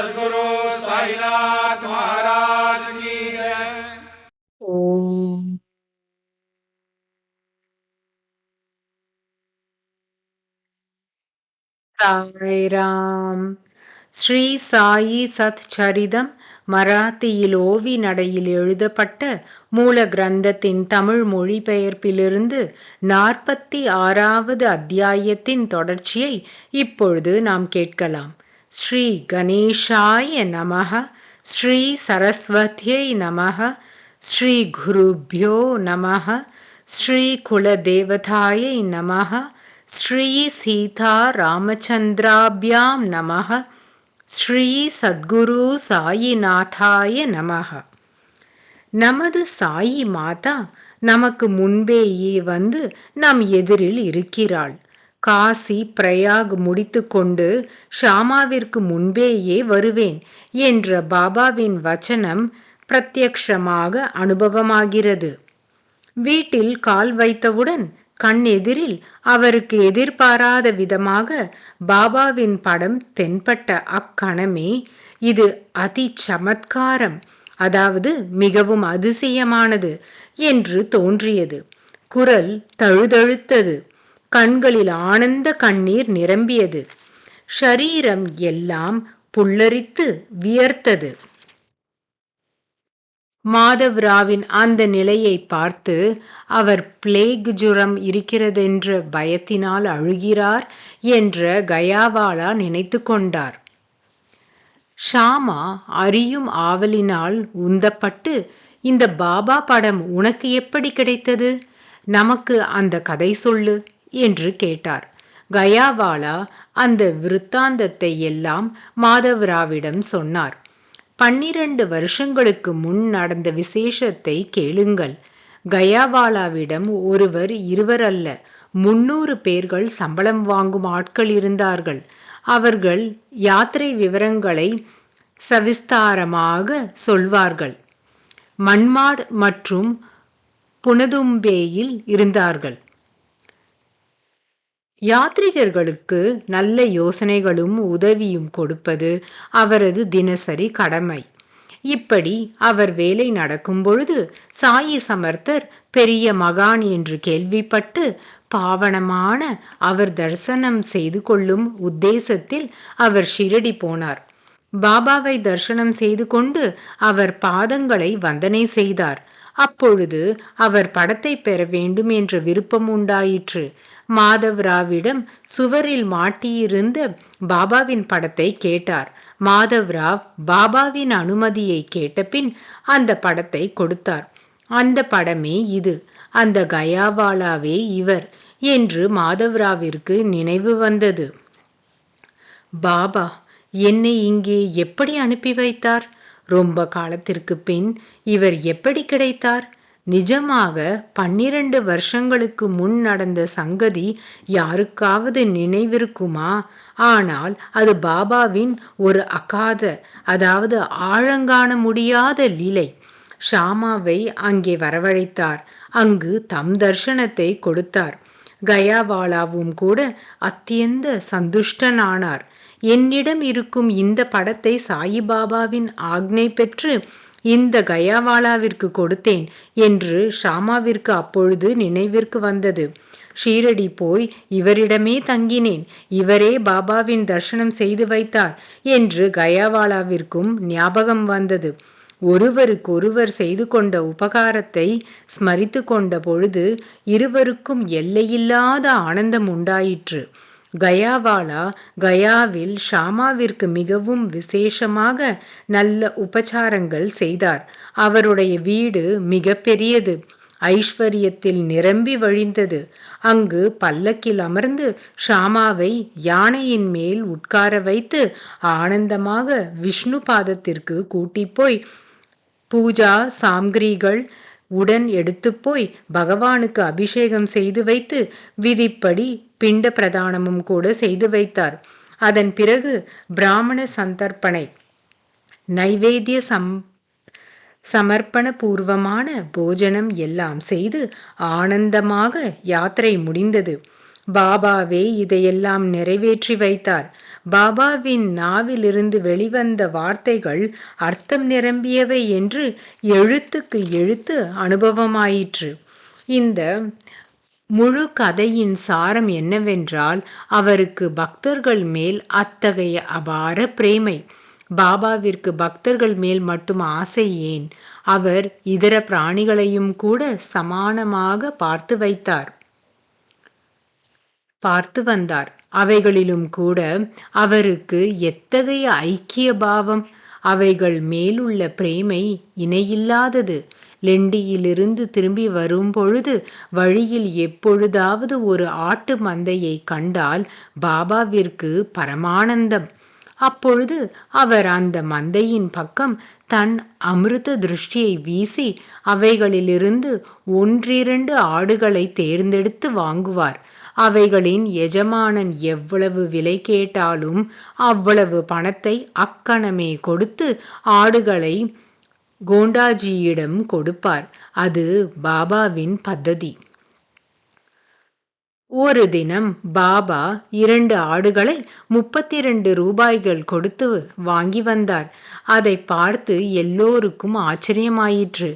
सद्गुरु साईनाथ महाराज की जय। ஓம் சாய்ராம். ஸ்ரீ சாயி சத் சரிதம் மராத்தியில் ஓவி நடையில் எழுதப்பட்ட மூல கிரந்தத்தின் தமிழ் மொழிபெயர்ப்பிலிருந்து 46வது அத்தியாயத்தின் தொடர்ச்சியை இப்பொழுது நாம் கேட்கலாம். ஸ்ரீ கணேஷாய நமஹ, ஸ்ரீ சரஸ்வதியை நமஹ, ஸ்ரீ குருப்யோ நமஹ, ஸ்ரீ குலதேவதாயை நமஹ, ஸ்ரீ சீதா ராமச்சந்திராபியாம் நமஹ, ஸ்ரீ சத்குரு சாயிநாதாய நமஹ. நமது சாயி மாதா நமக்கு முன்பேயே வந்து நம் எதிரில் இருக்கிறாள். காசி பிரயாக் முடித்து கொண்டு ஷாமாவிற்கு முன்பேயே வருவேன் என்ற பாபாவின் வச்சனம் பிரத்யக்ஷமாக அனுபவமாகிறது. வீட்டில் கால் வைத்தவுடன் கண் எதிரில் அவருக்கு எதிர்பாராத விதமாக பாபாவின் படம் தென்பட்ட அக்கணமே இது அதி சமத்காரம், அதாவது மிகவும் அதிசயமானது என்று தோன்றியது. குரல் தழுதழுத்தது. கண்களில் ஆனந்த கண்ணீர் நிரம்பியது. ஷரீரம் எல்லாம் புல்லரித்து வியர்த்தது. மாதவ்ராவின் அந்த நிலையை பார்த்து அவர் பிளேக் ஜுரம் இருக்கிறதென்ற பயத்தினால் அழுகிறார் என்ற கயாவாலா நினைத்து கொண்டார். ஷாமா அறியும் ஆவலினால் உந்தப்பட்டு, இந்த பாபா படம் உனக்கு எப்படி கிடைத்தது? நமக்கு அந்த கதை சொல்லு என்று கேட்டார். கயாவாலா அந்த விருத்தாந்தத்தை எல்லாம் மாதவ்ராவிடம் சொன்னார். 12 வருஷங்களுக்கு முன் நடந்த விசேஷத்தை கேளுங்கள். கயாவாலாவிடம் ஒருவர் இருவர் அல்ல, 300 பேர்கள் சம்பளம் வாங்கும் ஆட்கள் இருந்தார்கள். அவர்கள் யாத்திரை விவரங்களை சவிஸ்தாரமாக சொல்வார்கள். மன்மாட் மற்றும் புனதும்பேயில் இருந்தார்கள். யாத்ரிகர்களுக்கு நல்ல யோசனைகளும் உதவியும் கொடுப்பது அவரது தினசரி கடமை. இப்படி அவர் வேலை நடக்கும் பொழுது சாயி சமர்த்தர் பெரிய மகான் என்று கேள்விப்பட்டு பாவனமான அவர் தரிசனம் செய்து கொள்ளும் உத்தேசத்தில் அவர் ஷிரடி போனார். பாபாவை தரிசனம் செய்து கொண்டு அவர் பாதங்களை வந்தனை செய்தார். அப்பொழுது அவர் படத்தை பெற வேண்டும் என்ற விருப்பம் உண்டாயிற்று. மாதவ்ராவிடம் சுவரில் மாட்டியிருந்த பாபாவின் படத்தை கேட்டார். மாதவ்ராவ் பாபாவின் அனுமதியை கேட்டபின் அந்த படத்தை கொடுத்தார். அந்த படமே இது, அந்த கயாவாலாவே இவர் என்று மாதவ்ராவிற்கு நினைவு வந்தது. பாபா என்னை இங்கே எப்படி அனுப்பி வைத்தார்? ரொம்ப காலத்திற்கு பின் இவர் எப்படி கிடைத்தார்? நிஜமாக 12 வருஷங்களுக்கு முன் நடந்த சங்கதி யாருக்காவது நினைவிருக்குமா? ஆனால் அது பாபாவின் ஒரு அகாத, அதாவது ஆழங்காண முடியாத லீலை. ஷாமாவை அங்கே வரவழைத்தார். அங்கு தம் தர்சனத்தை கொடுத்தார். கயாவாலாவும் கூட அத்தியந்த சந்துஷ்டனானார். என்னிடம் இருக்கும் இந்த படத்தை சாயிபாபாவின் ஆக்ஞை பெற்று இந்த கயாவாலாவிற்கு கொடுத்தேன் என்று ஷாமாவிற்கு அப்பொழுது நினைவிற்கு வந்தது. ஷீரடி போய் இவரிடமே தங்கினேன், இவரே பாபாவின் தரிசனம் செய்து வைத்தார் என்று கயாவாலாவிற்கும் ஞாபகம் வந்தது. ஒருவருக்கொருவர் செய்து கொண்ட உபகாரத்தை ஸ்மரித்து கொண்ட பொழுது இருவருக்கும் எல்லையில்லாத ஆனந்தம் உண்டாயிற்று. கயாவாலா கயாவில் ஷாமாவிற்கு மிகவும் விசேஷமாக நல்ல உபச்சாரங்கள் செய்தார். அவருடைய வீடு மிக பெரியது, ஐஸ்வர்யத்தில் நிரம்பி வழிந்தது. அங்கு பல்லக்கில் அமர்ந்து ஷாமாவை யானையின் மேல் உட்கார வைத்து ஆனந்தமாக விஷ்ணு பாதத்திற்கு கூட்டி போய் பூஜா சாம்கிரிகள் உடன் எடுத்து போய் பகவானுக்கு அபிஷேகம் செய்து வைத்து விதிப்படி பிண்ட பிரதானமும் கூட செய்து வைத்தார். அதன் பிறகு பிராமண சந்தர்ப்பணை, நைவேத்திய சமர்ப்பண பூர்வமான போஜனம் எல்லாம் செய்து ஆனந்தமாக யாத்திரை முடிந்தது. பாபாவே இதையெல்லாம் நிறைவேற்றி வைத்தார். பாபாவின் நாவிலிருந்து வெளிவந்த வார்த்தைகள் அர்த்தம் நிரம்பியவை என்று எழுத்துக்கு எழுத்து அனுபவமாயிற்று. இந்த முழு கதையின் சாரம் என்னவென்றால், அவருக்கு பக்தர்கள் மேல் அத்தகைய அபார பிரேமை. பாபாவிற்கு பக்தர்கள் மேல் மட்டும் ஆசை ஏன், அவர் இதர பிராணிகளையும் கூட சமானமாக பார்த்து வந்தார். அவைகளிலும் கூட அவருக்கு எத்தகைய ஐக்கிய பாவம்! அவைகள் மேலுள்ள பிரேமை இணையில்லாதது. லெண்டியிலிருந்து திரும்பி வரும்பொழுது வழியில் எப்பொழுதாவது ஒரு ஆட்டு மந்தையை கண்டால் பாபாவிற்கு பரமானந்தம். அப்பொழுது அவர் அந்த மந்தையின் பக்கம் தன் அமிர்த திருஷ்டியை வீசி அவைகளிலிருந்து 1-2 ஆடுகளை தேர்ந்தெடுத்து வாங்குவார். அவைகளின் எஜமானன் எவ்வளவு விலை கேட்டாலும் அவ்வளவு பணத்தை அக்கணமே கொடுத்து ஆடுகளை கோண்டாஜியிடம் கொடுப்பார். அது பாபாவின் பத்ததி. ஒரு தினம் பாபா 2 ஆடுகளை 32 ரூபாய்கள் கொடுத்து வாங்கி வந்தார். அதை பார்த்து எல்லோருக்கும் ஆச்சரியமாயிற்று.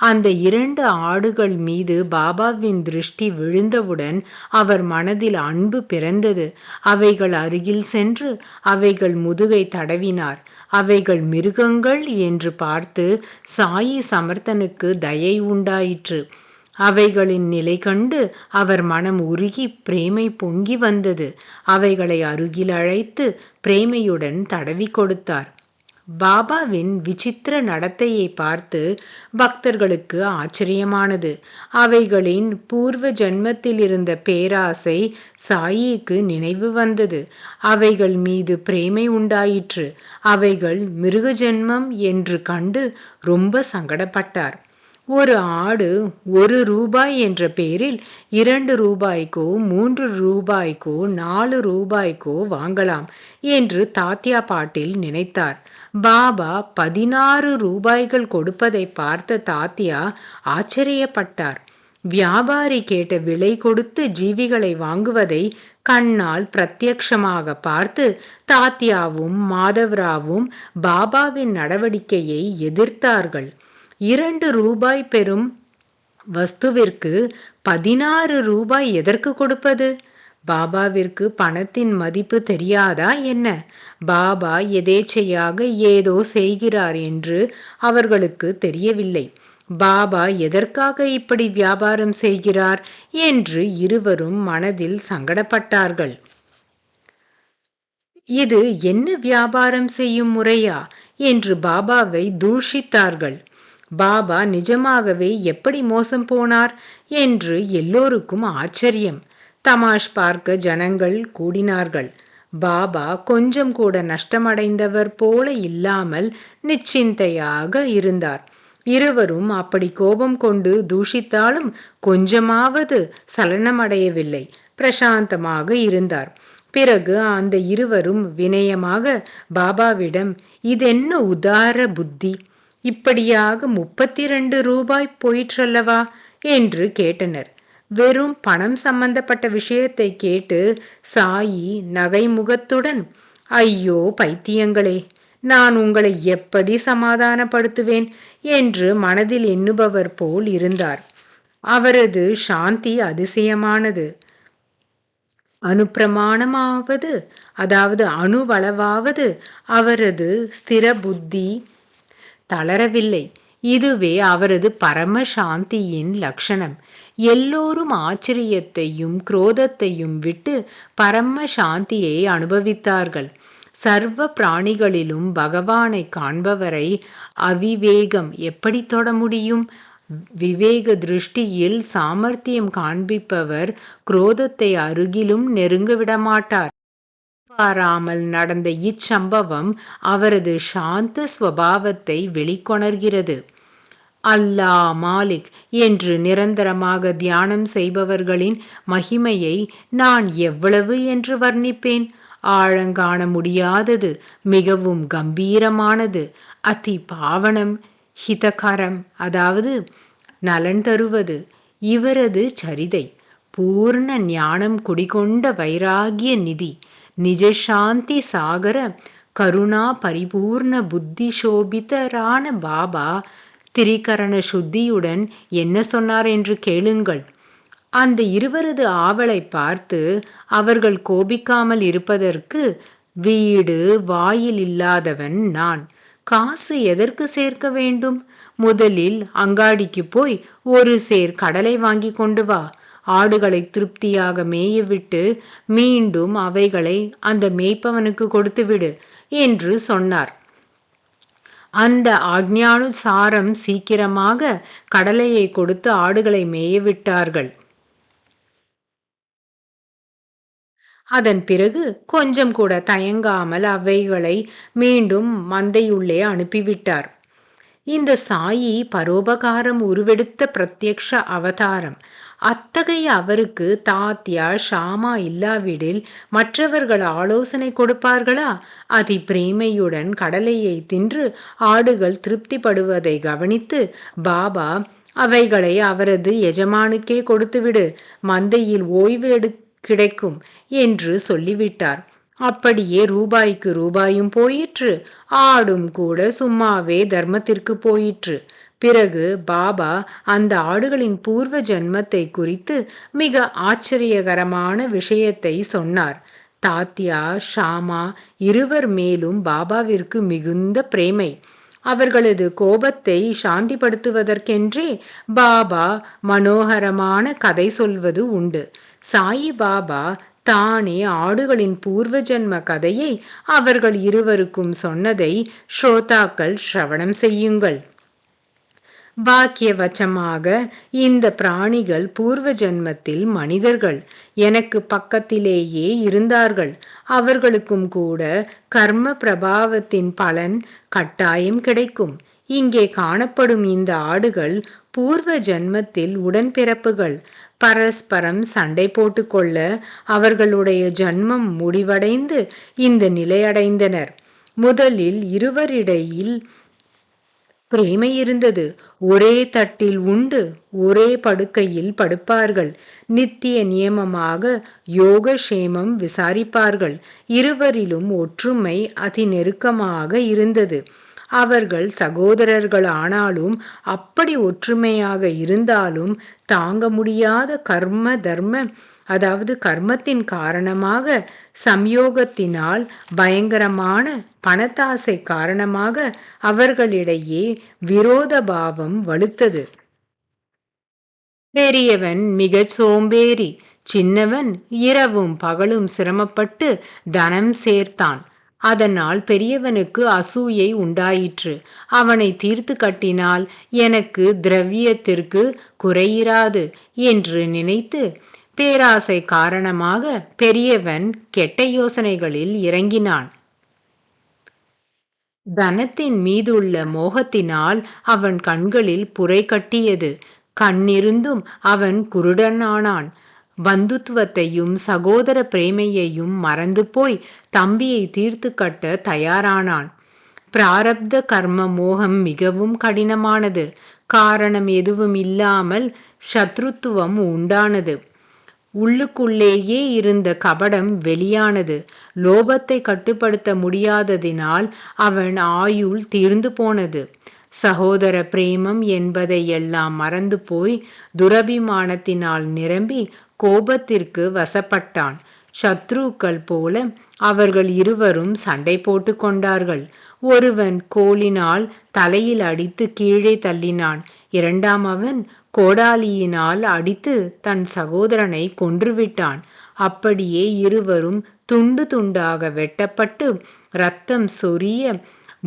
அந்த 2 ஆடுகள் மீது பாபாவின் திருஷ்டி விழுந்தவுடன் அவர் மனதில் அன்பு பிறந்தது. அவைகள் அருகில் சென்று அவைகள் முதுகை தடவினார். அவைகள் மிருகங்கள் என்று பார்த்து சாயி சமர்த்தனுக்கு தயை உண்டாயிற்று. அவைகளின் நிலை கண்டு அவர் மனம் உருகி பிரேமை பொங்கி வந்தது. அவைகளை அருகில் அழைத்து பிரேமையுடன் தடவி கொடுத்தார். பாபாவின் விசித்திர நடத்தையை பார்த்து பக்தர்களுக்கு ஆச்சரியமானது. அவைகளின் பூர்வ ஜன்மத்தில் இருந்த பேராசை சாயிக்கு நினைவு வந்தது. அவைகள் மீது பிரேமை உண்டாயிற்று. அவைகள் மிருக ஜென்மம் என்று கண்டு ரொம்ப சங்கடப்பட்டார். ஒரு ஆடு 1 ரூபாய் என்ற பேரில் 2 ரூபாய்க்கோ 3 ரூபாய்க்கோ 4 ரூபாய்க்கோ வாங்கலாம் என்று தாத்யா பாட்டில் நினைத்தார். பாபா 16 ரூபாய்கள் கொடுப்பதை பார்த்த தாத்யா ஆச்சரியப்பட்டார். வியாபாரி கேட்ட விலை கொடுத்து ஜீவிகளை வாங்குவதை கண்ணால் பிரத்யக்ஷமாக பார்த்து தாத்யாவும் மாதவராவும் பாபாவின் நடவடிக்கையை எதிர்த்தார்கள். 2 ரூபாய் பெறும் வஸ்துவிற்கு 16 ரூபாய் எதற்கு கொடுப்பது? பாபாவிற்கு பணத்தின் மதிப்பு தெரியாதா என்ன? பாபா எதேச்சையாக ஏதோ செய்கிறார் என்று அவர்களுக்கு தெரியவில்லை. பாபா எதற்காக இப்படி வியாபாரம் செய்கிறார் என்று இருவரும் மனதில் சங்கடப்பட்டார்கள். இது என்ன வியாபாரம் செய்யும் முறையா என்று பாபாவை தூஷித்தார்கள். பாபா நிஜமாகவே எப்படி மோசம் போனார் என்று எல்லோருக்கும் ஆச்சரியம். தமாஷ் பார்க்க ஜனங்கள் கூடினார்கள். பாபா கொஞ்சம் கூட நஷ்டமடைந்தவர் போல இல்லாமல் நிச்சிந்தையாக இருந்தார். இருவரும் அப்படி கோபம் கொண்டு தூஷித்தாலும் கொஞ்சமாவது சலனமடையவில்லை. பிரசாந்தமாக இருந்தார். பிறகு அந்த இருவரும் வினயமாக பாபாவிடம், இதென்ன உதார புத்தி, இப்படியாக 32 ரூபாய் போயிற்றல்லவா என்று கேட்டனர். வெறும் பணம் சம்பந்தப்பட்ட விஷயத்தை கேட்டு சாயி நகைமுகத்துடன், ஐயோ பைத்தியங்களே, நான் உங்களை எப்படி சமாதானப்படுத்துவேன் என்று மனதில் எண்ணுபவர் போல் இருந்தார். அவரது சாந்தி அதிசயமானது. அனுப்பிரமாணமாவது, அதாவது அணுவளவாவது அவரது ஸ்திர புத்தி தளரவில்லை. இதுவே அவரது பரம சாந்தியின் லட்சணம். எல்லோரும் ஆச்சரியத்தையும் குரோதத்தையும் விட்டு பரம சாந்தியை அனுபவித்தார்கள். சர்வ பிராணிகளிலும் பகவானை காண்பவரை அவிவேகம் எப்படி தொட முடியும்? விவேக திருஷ்டியில் சாமர்த்தியம் காண்பிப்பவர் குரோதத்தை அருகிலும் நெருங்க விடமாட்டார். பாராமல் நடந்த இச்சம்பவம் அவரது சாந்த ஸ்வபாவத்தை வெளிக்கொணர்கிறது. அல்லாஹ் மாலிக் என்று நிரந்தரமாக தியானம் செய்பவர்களின் மகிமையை நான் எவ்வளவு என்று வர்ணிப்பேன்? ஆழங்காண முடியாதது, மிகவும் கம்பீரமானது, அதி பாவனம், ஹிதகரம், அதாவது நலன் தருவது இவரது சரிதை. பூர்ண ஞானம் குடிகொண்ட வைராகிய நிதி, நிஜசாந்தி சாகர கருணா பரிபூர்ண புத்தி சோபிதரான பாபா திரிகரண சுத்தியுடன் என்ன சொன்னார் என்று கேளுங்கள். அந்த இருவரது ஆவலை பார்த்து அவர்கள் கோபிக்காமல் இருப்பதற்கு வீடு வாயில் இல்லாதவன் நான். காசு எதற்கு சேர்க்க வேண்டும்? முதலில் அங்காடிக்கு போய் ஒரு சேர் கடலை வாங்கி கொண்டு வா. ஆடுகளை திருப்தியாக மேயவிட்டு மீண்டும் அவைகளை அந்த மேய்ப்பவனுக்கு கொடுத்துவிடு என்று சொன்னார். அந்த ஆக்ஞானுசாரம் சீக்கிரமாக கடலையை கொடுத்து ஆடுகளை மேயவிட்டார்கள். அதன் பிறகு கொஞ்சம் கூட தயங்காமல் அவைகளை மீண்டும் மந்தையுள்ளே அனுப்பிவிட்டார். இந்த சாயி பரோபகாரம் உருவெடுத்த பிரத்யக்ஷ அவதாரம். அத்தகைய அவருக்கு தாத்யா ஷாமா இல்லாவிடில் மற்றவர்கள் ஆலோசனை கொடுப்பார்களா? அதி பிரேமையுடன் கடலையை தின்று ஆடுகள் திருப்திப்படுவதை கவனித்து பாபா அவைகளை அவரது எஜமானுக்கே கொடுத்துவிடு, மந்தையில் ஓய்வு கிடைக்கும் என்று சொல்லிவிட்டார். அப்படியே ரூபாய்க்கு ரூபாயும் போயிற்று. ஆடும் கூட சும்மாவே தர்மத்திற்கு போயிற்று. பிறகு பாபா அந்த ஆடுகளின் பூர்வ ஜன்மத்தை குறித்து மிக ஆச்சரியகரமான விஷயத்தை சொன்னார். தாத்யா ஷாமா இருவர் மேலும் பாபாவிற்கு மிகுந்த பிரேமை. அவர்களது கோபத்தை சாந்திப்படுத்துவதற்கென்றே பாபா மனோகரமான கதை சொல்வது உண்டு. சாயி பாபா தானே ஆடுகளின் பூர்வ ஜன்ம கதையை அவர்கள் இருவருக்கும் சொன்னதை ஸ்ரோதாக்கள் ஸ்ரவணம் செய்யுங்கள். வாக்கியவச்சமாக இந்த பிராணிகள் பூர்வ ஜன்மத்தில் மனிதர்கள் எனக்கு பக்கத்திலேயே இருந்தார்கள். அவர்களுக்கும் கூட கர்ம பிரபாவத்தின் பலன் கட்டாயம் கிடைக்கும். இங்கே காணப்படும் இந்த ஆடுகள் பூர்வ ஜன்மத்தில் உடன்பிறப்புகள். பரஸ்பரம் சண்டை போட்டுக்கொள்ள அவர்களுடைய ஜன்மம் முடிவடைந்து இந்த நிலையடைந்தனர். முதலில் இருவரிடையில் பிரேமை இருந்தது. ஒரே தட்டில் உண்டு ஒரே படுக்கையில் படுப்பார்கள். நித்திய நியமமாக யோகக்ஷேமம் விசாரிப்பார்கள். இருவரிலும் ஒற்றுமை அதி நெருக்கமாக இருந்தது. அவர்கள் சகோதரர்கள் ஆனாலும் அப்படி ஒற்றுமையாக இருந்தாலும் தாங்க முடியாத கர்ம தர்ம அதாவது கர்மத்தின் காரணமாக சம்யோகத்தினால் பயங்கரமான பணத்தாசை காரணமாக அவர்களிடையே விரோத பாவம் வலுத்தது. பெரியவன் மிகச் சோம்பேறி. சின்னவன் இரவும் பகலும் சிரமப்பட்டு தனம் சேர்த்தான். அதனால் பெரியவனுக்கு அசூயை உண்டாயிற்று. அவனை தீர்த்து கட்டினால் எனக்கு திரவியத்திற்கு குறையிராது என்று நினைத்து பேராசை காரணமாக பெரியவன் கெட்ட யோசனைகளில் இறங்கினான். தனத்தின் மீதுள்ள மோகத்தினால் அவன் கண்களில் புரை கட்டியது. கண்ணிருந்தும் அவன் குருடனானான். பந்துத்துவத்தையும் சகோதர பிரேமையையும் மறந்து போய் தம்பியை தீர்த்து கட்ட தயாரானான். பிராரப்த கர்ம மோகம் மிகவும் கடினமானது. காரணம் எதுவும் இல்லாமல் சத்ருத்துவம் உண்டானது. உள்ளுக்குள்ளேயே இருந்த கபடம் வெளியானது. லோபத்தை கட்டுப்படுத்த முடியாததினால் அவன் ஆயுள் தீர்ந்து போனது. சகோதர பிரேமம் என்பதை எல்லாம் மறந்து போய் துரபிமானத்தினால் நிரம்பி கோபத்திற்கு வசப்பட்டான். சத்ருக்கள் போல அவர்கள் இருவரும் சண்டை போட்டு கொண்டார்கள். ஒருவன் கோலினால் தலையில் அடித்து கீழே தள்ளினான். இரண்டாமவன் கோடாலியினால் அடித்து தன் சகோதரனை கொன்றுவிட்டான். அப்படியே இருவரும் துண்டு துண்டாக வெட்டப்பட்டு இரத்தம் சொரிய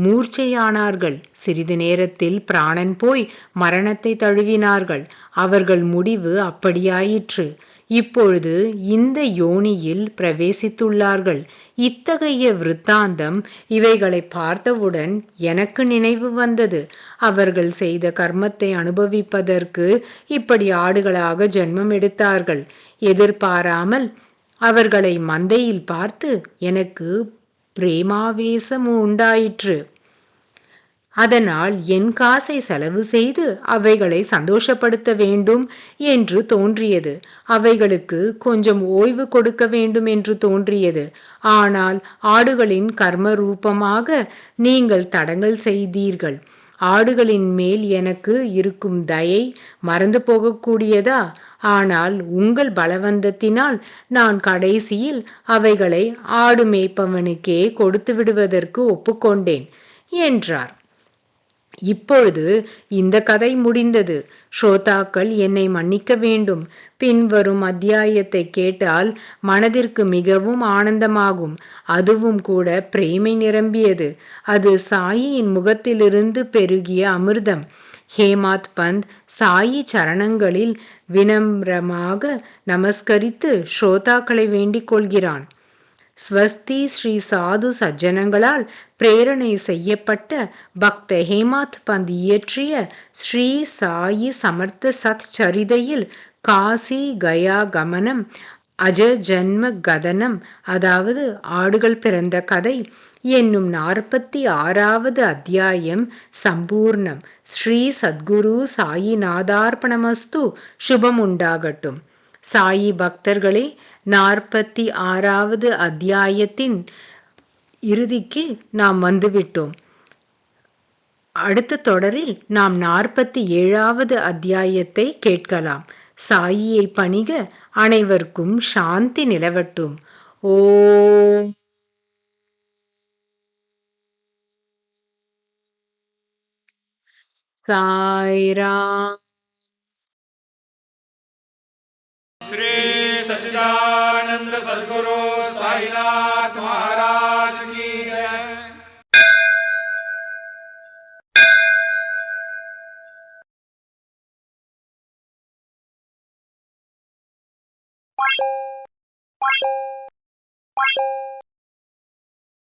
மூர்ச்சையானார்கள். சிறிது நேரத்தில் பிராணன் போய் மரணத்தை தழுவினார்கள். அவர்கள் முடிவு அப்படியாயிற்று. இப்பொழுது இந்த யோனியில் பிரவேசித்துள்ளார்கள். இத்தகைய விருத்தாந்தம் இவைகளை பார்த்தவுடன் எனக்கு நினைவு வந்தது. அவர்கள் செய்த கர்மத்தை அனுபவிப்பதற்கு இப்படி ஆடுகளாக ஜென்மம் எடுத்தார்கள். எதிர்பாராமல் அவர்களை மந்தையில் பார்த்து எனக்கு பிரேமாவேசம் உண்டாயிற்று. அதனால் என் காசை செலவு செய்து அவைகளை சந்தோஷப்படுத்த வேண்டும் என்று தோன்றியது. அவைகளுக்கு கொஞ்சம் ஓய்வு கொடுக்க வேண்டும் என்று தோன்றியது. ஆனால் ஆடுகளின் கர்ம ரூபமாக நீங்கள் தடங்கல் செய்தீர்கள். ஆடுகளின் மேல் எனக்கு இருக்கும் தயை மறந்து போகக்கூடியதா? ஆனால் உங்கள் பலவந்தத்தினால் நான் கடைசியில் அவைகளை ஆடு மேய்ப்பவனுக்கே கொடுத்து விடுவதற்கு ஒப்புக்கொண்டேன் என்றார். இப்பொழுது இந்த கதை முடிந்தது. ஸ்ரோதாக்கள் என்னை மன்னிக்க வேண்டும். பின்வரும் அத்தியாயத்தை கேட்டால் மனதிற்கு மிகவும் ஆனந்தமாகும். அதுவும் கூட பிரேமை நிரம்பியது. அது சாயியின் முகத்திலிருந்து பெருகிய அமிர்தம். ஹேமாத் பந்த் சாயி சரணங்களில் வினம்ரமாக நமஸ்கரித்து ஸ்ரோதாக்களை வேண்டிக் கொள்கிறான். ஸ்வஸ்தி ஸ்ரீ சாது சஜ்ஜனங்களால் பிரேரணை செய்யப்பட்ட பக்த ஹேமாத் பந்த் இயற்றிய ஸ்ரீ சாயி சமர்த்த சத் சரிதையில் காசி கயா கமனம் அஜ ஜன்ம கதனம், அதாவது ஆடுகள் பிறந்த கதை என்னும் 46வது அத்தியாயம் சம்பூர்ணம். ஸ்ரீ சத்குரு சாயிநாதார்ப்பணமஸ்து. சுபம் உண்டாகட்டும். சாயி பக்தர்களே, 46வது அத்தியாயத்தின் இறுதிக்கு நாம் வந்துவிட்டோம். அடுத்த தொடரில் நாம் 47வது அத்தியாயத்தை கேட்கலாம். சாயியை பணிக. அனைவருக்கும் சாந்தி நிலவட்டும். ஓம் சாய்ராம். श्री सच्चिदानंद सद्गुरु साईनाथ महाराज की जय.